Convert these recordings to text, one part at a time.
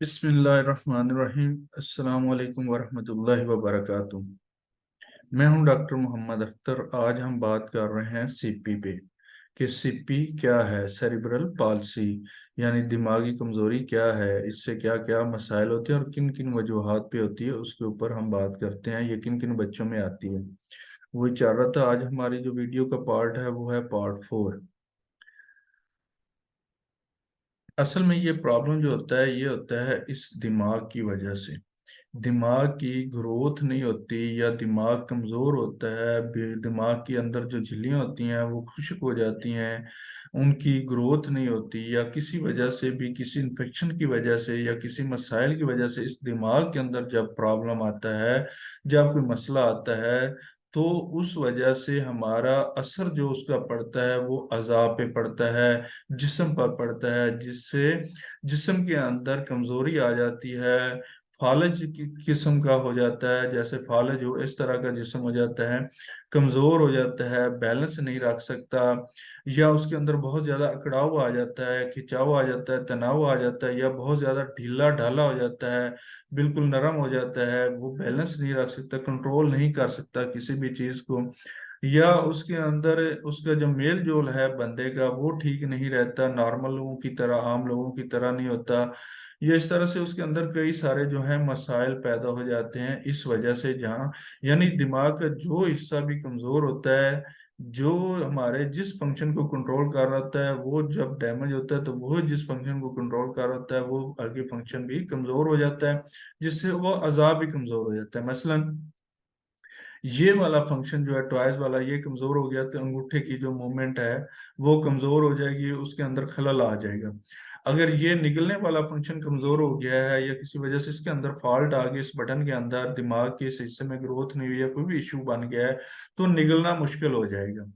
बिस्मिल्लाहिर्रहमानिर्रहीम। अस्सलाम वालेकुम वरहमतुल्लाहि वबरकातुहू। मैं हूं डॉक्टर मोहम्मद अख्तर। आज हम बात कर रहे हैं सीपी पे कि सीपी क्या है, सेरिब्रल पाल्सी यानी दिमागी कमजोरी क्या है, इससे क्या क्या मसाइल होते हैं और किन किन वजूहात पे होती है, उसके ऊपर हम बात करते हैं। ये किन किन बच्चों में आती है वही चाह रहा था। आज हमारी जो वीडियो का पार्ट है वो है पार्ट 4। असल में ये प्रॉब्लम जो होता है ये होता है इस दिमाग की वजह से। दिमाग की ग्रोथ नहीं होती या दिमाग कमज़ोर होता है। दिमाग के अंदर जो झिल्लियां होती हैं वो खुश्क हो जाती हैं, उनकी ग्रोथ नहीं होती, या किसी वजह से भी, किसी इन्फेक्शन की वजह से या किसी मसाइल की वजह से इस दिमाग के अंदर जब प्रॉब्लम आता है, जब कोई मसला आता है, तो उस वजह से हमारा असर जो उसका पड़ता है वो अज़ा पे पड़ता है, जिस्म पर पड़ता है, जिससे जिस्म के अंदर कमज़ोरी आ जाती है। फालज की किस्म का हो जाता है, जैसे फालज हो इस तरह का जिस्म हो जाता है, कमजोर हो जाता है, बैलेंस नहीं रख सकता, या उसके अंदर बहुत ज्यादा अकड़ाव आ जाता है, खिंचाव आ जाता है, तनाव आ जाता है, या बहुत ज्यादा ढीला ढाला हो जाता है, बिल्कुल नरम हो जाता है, वो बैलेंस नहीं रख सकता, कंट्रोल नहीं कर सकता किसी भी चीज को, या उसके अंदर उसका जो मेल जोल है बंदे का वो ठीक नहीं रहता, नॉर्मल लोगों की तरह, आम लोगों की तरह नहीं होता। ये इस तरह से उसके अंदर कई सारे जो है मसाइल पैदा हो जाते हैं इस वजह से, जहाँ यानी दिमाग का जो हिस्सा भी कमजोर होता है, जो हमारे जिस फंक्शन को कंट्रोल कर रहा होता है, वो जब डैमेज होता है तो वो जिस फंक्शन को कंट्रोल कर रहा होता है वो आगे फंक्शन भी कमजोर हो जाता है, जिससे वो अज़ा भी कमजोर हो जाता है। मसलन ये वाला फंक्शन जो है टॉयज वाला, ये कमजोर हो गया तो अंगूठे की जो मूवमेंट है वो कमजोर हो जाएगी, उसके अंदर खलल आ जाएगा। अगर ये निगलने वाला फंक्शन कमजोर हो गया है या किसी वजह से इसके अंदर फॉल्ट आ गया, इस बटन के अंदर दिमाग के इस हिस्से में ग्रोथ नहीं हुई या कोई भी इशू बन गया है, तो निगलना मुश्किल हो जाएगा।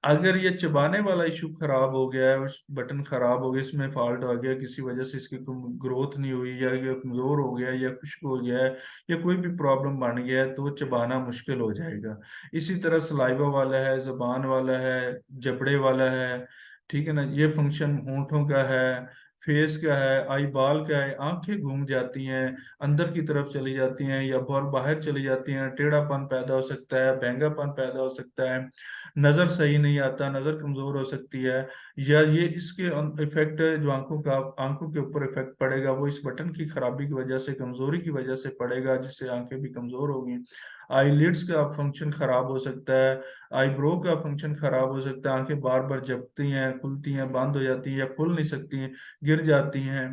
अगर ये चबाने वाला इशू खराब हो गया है, उस बटन खराब हो गया, इसमें फॉल्ट आ गया, किसी वजह से इसकी ग्रोथ नहीं हुई, या ये कमजोर हो गया, या खुश्क हो गया है, या कोई भी प्रॉब्लम बन गया है, तो चबाना मुश्किल हो जाएगा। इसी तरह सलाइवा वाला है, जबान वाला है, जबड़े वाला है, ठीक है ना, ये फंक्शन होंठों का है, फेस का है, आई बॉल का है, आंखें घूम जाती हैं, अंदर की तरफ चली जाती हैं या बॉल बाहर चली जाती हैं, टेढ़ापन पैदा हो सकता है, बैंगापन पैदा हो सकता है, नजर सही नहीं आता, नजर कमजोर हो सकती है, या ये इसके इफेक्ट जो आंखों के ऊपर इफेक्ट पड़ेगा वो इस बटन की खराबी की वजह से, कमजोरी की वजह से पड़ेगा, जिससे आंखें भी कमजोर होगी। आईलिड्स का फंक्शन खराब हो सकता है, आईब्रो का फंक्शन खराब हो सकता है, आंखें बार बार झपकती हैं, खुलती हैं, बंद हो जाती हैं, या खुल नहीं सकती हैं, गिर जाती हैं।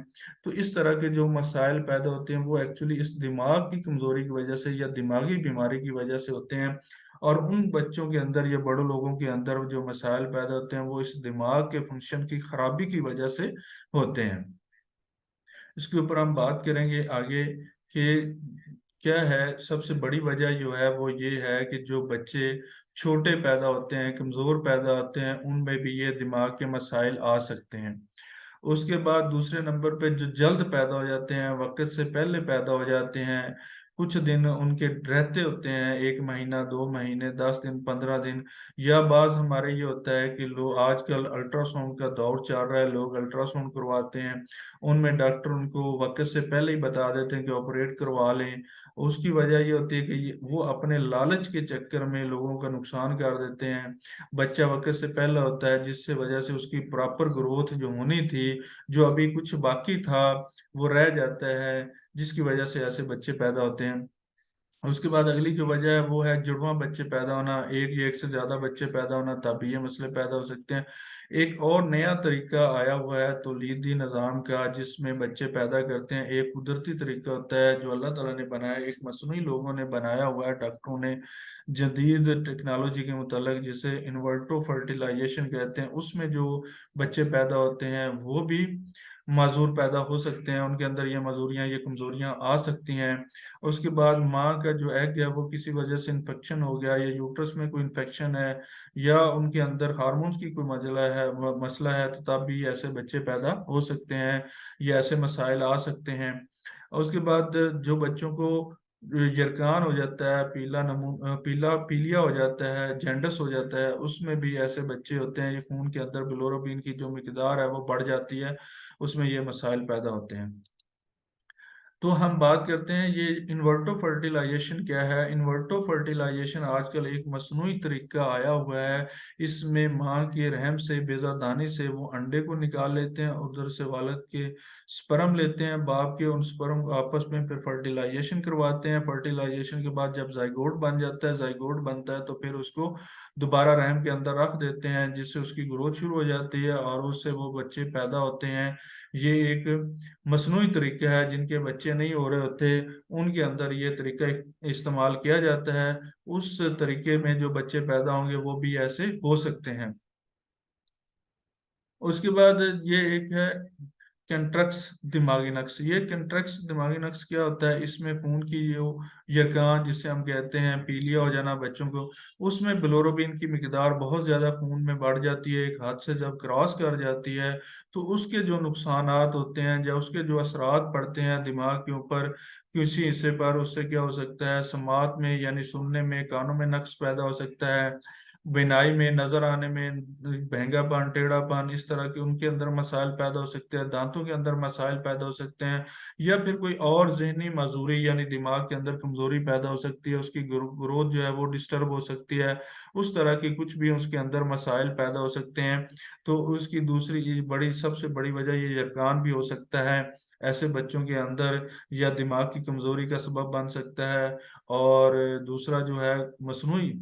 तो इस तरह के जो मसाइल पैदा होते हैं वो एक्चुअली इस दिमाग की कमजोरी की वजह से या दिमागी बीमारी की वजह से होते हैं। और उन बच्चों के अंदर या बड़े लोगों के अंदर जो मसाइल पैदा होते हैं वो इस दिमाग के फंक्शन की खराबी की वजह से होते हैं। इसके ऊपर हम बात करेंगे आगे कि क्या है सबसे बड़ी वजह जो है वो ये है कि जो बच्चे छोटे पैदा होते हैं, कमज़ोर पैदा होते हैं, उनमें भी ये दिमाग के मसाइल आ सकते हैं। उसके बाद दूसरे नंबर पे जो जल्द पैदा हो जाते हैं, वक्त से पहले पैदा हो जाते हैं, कुछ दिन उनके रहते होते हैं, 1 महीना, 2 महीने, 10 दिन, 15 दिन, या बाज हमारे ये होता है कि लोग आजकल अल्ट्रासाउंड का दौर चल रहा है, लोग अल्ट्रासाउंड करवाते हैं, उनमें डॉक्टर उनको वक्त से पहले ही बता देते हैं कि ऑपरेट करवा लें। उसकी वजह ये होती है कि वो अपने लालच के चक्कर में लोगों का नुकसान कर देते हैं। बच्चा वक्त से पहले होता है, जिससे वजह से उसकी प्रॉपर ग्रोथ जो होनी थी, जो अभी कुछ बाकी था, वो रह जाता है, जिसकी वजह से ऐसे बच्चे पैदा होते हैं। उसके बाद अगली जो वजह है वो है जुड़वा बच्चे पैदा होना, एक या एक से ज्यादा बच्चे पैदा होना, तब ये मसले पैदा हो सकते हैं। एक और नया तरीका आया हुआ है तौलीदी निज़ाम का, जिसमें बच्चे पैदा करते हैं। एक कुदरती तरीका होता है जो अल्लाह ताला ने बनाया, एक मसनूई लोगों ने बनाया हुआ है, डॉक्टरों ने जदीद टेक्नोलॉजी के मुतालिक, जिसे इन्वर्टो फर्टिलाइजेशन कहते हैं, उसमें जो बच्चे पैदा होते हैं वो भी माजूर पैदा हो सकते हैं, उनके अंदर ये माजूरियाँ, ये कमजोरियाँ आ सकती हैं। उसके बाद माँ का जो एग है वो किसी वजह से इन्फेक्शन हो गया, या यूट्रस में कोई इन्फेक्शन है, या उनके अंदर हार्मोन्स की कोई मसला है, तो तब भी ऐसे बच्चे पैदा हो सकते हैं, या ऐसे मसाइल आ सकते हैं। और उसके बाद जो बच्चों को यरकान हो जाता है, पीला पीलिया हो जाता है, जेंडस हो जाता है, उसमें भी ऐसे बच्चे होते हैं, ये खून के अंदर बिलोरोबिन की जो मिकदार है वो बढ़ जाती है, उसमें ये मसाइल पैदा होते हैं। तो हम बात करते हैं ये इन्वर्टो फर्टिलाइजेशन क्या है। इन्वर्टो फर्टिलाइजेशन आजकल एक मसनूई तरीका आया हुआ है। इसमें माँ के रहम से, बेजादानी से वो अंडे को निकाल लेते हैं, उधर से वालिद के स्पर्म लेते हैं, बाप के, उन स्पर्म आपस में फिर फर्टिलाइजेशन करवाते हैं। फर्टिलाइजेशन के बाद जब जाइगोट बन जाता है, जाइगोट बनता है, तो फिर उसको दोबारा रहम के अंदर रख देते हैं, जिससे उसकी ग्रोथ शुरू हो जाती है और उससे वो बच्चे पैदा होते हैं। ये एक मसनूई तरीका है, जिनके बच्चे नहीं हो रहे होते उनके अंदर ये तरीका इस्तेमाल किया जाता है। उस तरीके में जो बच्चे पैदा होंगे वो भी ऐसे हो सकते हैं। उसके बाद ये एक है कंट्रक्स दिमागी नक्श। ये कंट्रक्स दिमागी नक्श क्या होता है, इसमें खून की जो यरकान जिसे हम कहते हैं पीलिया हो जाना बच्चों को, उसमें बिलोरुबिन की मिकदार बहुत ज़्यादा खून में बढ़ जाती है। एक हद से जब क्रॉस कर जाती है तो उसके जो नुकसानात होते हैं या उसके जो असरात पड़ते हैं दिमाग के ऊपर किसी हिस्से पर, उससे क्या हो सकता है, समात में यानी सुनने में, कानों में नक्श पैदा हो सकता है, बिनाई में, नजर आने में, बहंगापन, टेढ़ापन, इस तरह के उनके अंदर मसाइल पैदा हो सकते हैं, दांतों के अंदर मसाइल पैदा हो सकते हैं, या फिर कोई और जहनी माजूरी यानी दिमाग के अंदर कमजोरी पैदा हो सकती है, उसकी ग्रोथ जो है वो डिस्टर्ब हो सकती है। उस तरह की कुछ भी उसके अंदर मसाइल पैदा हो सकते हैं। तो उसकी दूसरी बड़ी, सबसे बड़ी वजह ये यरकान भी हो सकता है ऐसे बच्चों के अंदर, या दिमाग की कमजोरी का सबब बन सकता है। और दूसरा जो है मसनूई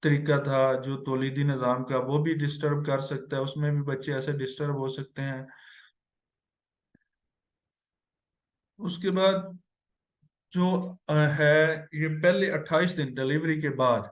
तरीका था जो तौलीदी निज़ाम का, वो भी डिस्टर्ब कर सकता है, उसमें भी बच्चे ऐसे डिस्टर्ब हो सकते हैं। उसके बाद जो है, ये पहले 28 दिन डिलीवरी के बाद,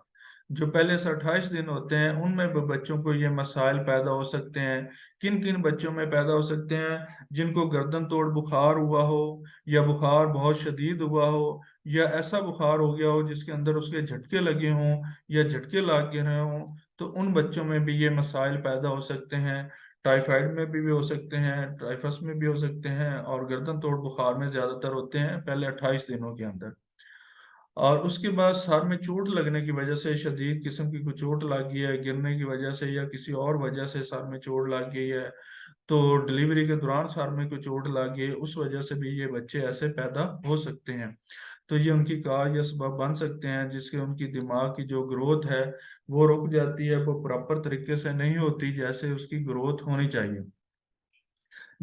जो पहले से 28 दिन होते हैं उनमें भी बच्चों को ये मसाइल पैदा हो सकते हैं। किन किन बच्चों में पैदा हो सकते हैं, जिनको गर्दन तोड़ बुखार हुआ हो, या बुखार बहुत शदीद हुआ हो, या ऐसा बुखार हो गया हो जिसके अंदर उसके झटके लगे हों या झटके लग गए रहे हों, तो उन बच्चों में भी ये मसाइल पैदा हो सकते हैं। टाइफाइड में भी हो सकते हैं, टाइफस में भी हो सकते हैं, और गर्दन तोड़ बुखार में ज्यादातर होते हैं पहले 28 दिनों के अंदर। और उसके बाद सर में चोट लगने की वजह से, शदीद किस्म की कोई चोट लग गई है गिरने की वजह से, या किसी और वजह से सर में चोट लग गई है, तो डिलीवरी के दौरान सर में कोई चोट लग गई है, उस वजह से भी ये बच्चे ऐसे पैदा हो सकते हैं। तो ये उनकी काज या सबब बन सकते हैं जिसके उनकी दिमाग की जो ग्रोथ है वो रुक जाती है, वो प्रॉपर तरीके से नहीं होती जैसे उसकी ग्रोथ होनी चाहिए।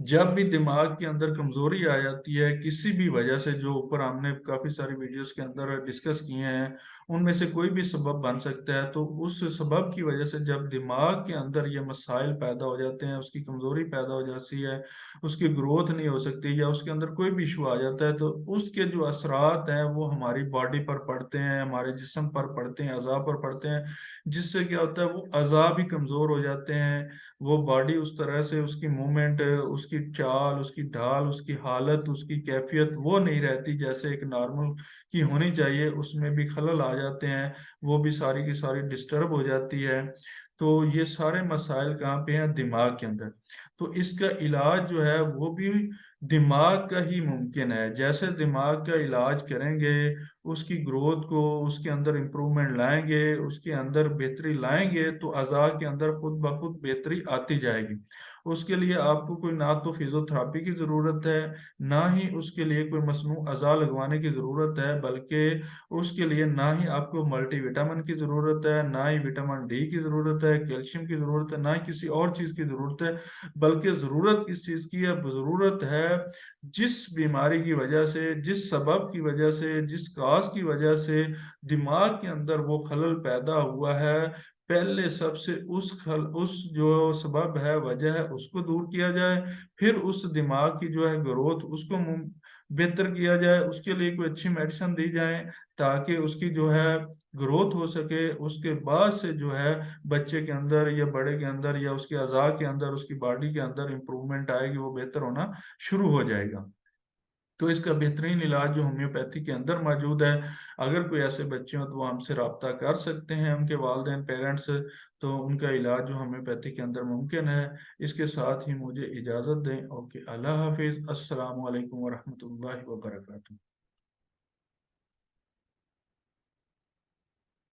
जब भी दिमाग के अंदर कमजोरी आ जाती है किसी भी वजह से, जो ऊपर हमने काफी सारी वीडियोस के अंदर डिस्कस किए हैं, उनमें से कोई भी सबब बन सकता है, तो उस सबब की वजह से जब दिमाग के अंदर ये मसाइल पैदा हो जाते हैं, उसकी कमजोरी पैदा हो जाती है, उसकी ग्रोथ नहीं हो सकती, या उसके अंदर कोई भी इशू आ जाता है, तो उसके जो असरात हैं वो हमारी बॉडी पर पड़ते हैं, हमारे जिस्म पर पड़ते हैं, अज़ा पर पड़ते हैं, जिससे क्या होता है, वो अज़ा भी कमजोर हो जाते हैं। वो बॉडी उस तरह से, उसकी मूवमेंट, उसकी चाल, उसकी ढाल, उसकी हालत, उसकी कैफियत वो नहीं रहती जैसे एक नॉर्मल की होनी चाहिए, उसमें भी खलल आ जाते हैं, वो भी सारी की सारी डिस्टर्ब हो जाती है। तो ये सारे मसाइल कहाँ पे हैं, दिमाग के अंदर। तो इसका इलाज जो है वो भी दिमाग का ही मुमकिन है। जैसे दिमाग का इलाज करेंगे, उसकी ग्रोथ को, उसके अंदर इम्प्रूवमेंट लाएंगे, उसके अंदर बेहतरी लाएंगे, तो अज़ा के अंदर खुद ब खुद बेहतरी आती जाएगी। उसके लिए आपको कोई ना तो फिजियोथेरेपी की ज़रूरत है, ना ही उसके लिए कोई मसनू अज़ा लगवाने की ज़रूरत है, बल्कि उसके लिए ना ही आपको मल्टीविटामिन की ज़रूरत है, ना ही विटामिन डी की ज़रूरत है, कैल्शियम की ज़रूरत है, ना ही किसी और चीज़ की ज़रूरत है। बल्कि ज़रूरत किस चीज़ की है, ज़रूरत है जिस बीमारी की वजह से, जिस सबब की वजह से, जिस काज की वजह से दिमाग के अंदर वो खलल पैदा हुआ है, पहले सबसे उस जो सबब है, वजह है, उसको दूर किया जाए। फिर उस दिमाग की जो है ग्रोथ, उसको बेहतर किया जाए, उसके लिए कोई अच्छी मेडिसिन दी जाए ताकि उसकी जो है ग्रोथ हो सके। उसके बाद से जो है बच्चे के अंदर या बड़े के अंदर या उसके अज़ा के अंदर, उसकी बॉडी के अंदर इम्प्रूवमेंट आएगी, वो बेहतर होना शुरू हो जाएगा। तो इसका बेहतरीन इलाज जो होम्योपैथी के अंदर मौजूद है, अगर कोई ऐसे बच्चे हो तो वो हमसे रब्ता कर सकते हैं, उनके वालिदैन पेरेंट्स, तो उनका इलाज जो होम्योपैथी के अंदर मुमकिन है। इसके साथ ही मुझे इजाज़त दें। ओके, अल्लाह हाफिज़, अस्सलाम वालेकुम वरहमतुल्लाहि वबरकातुहू।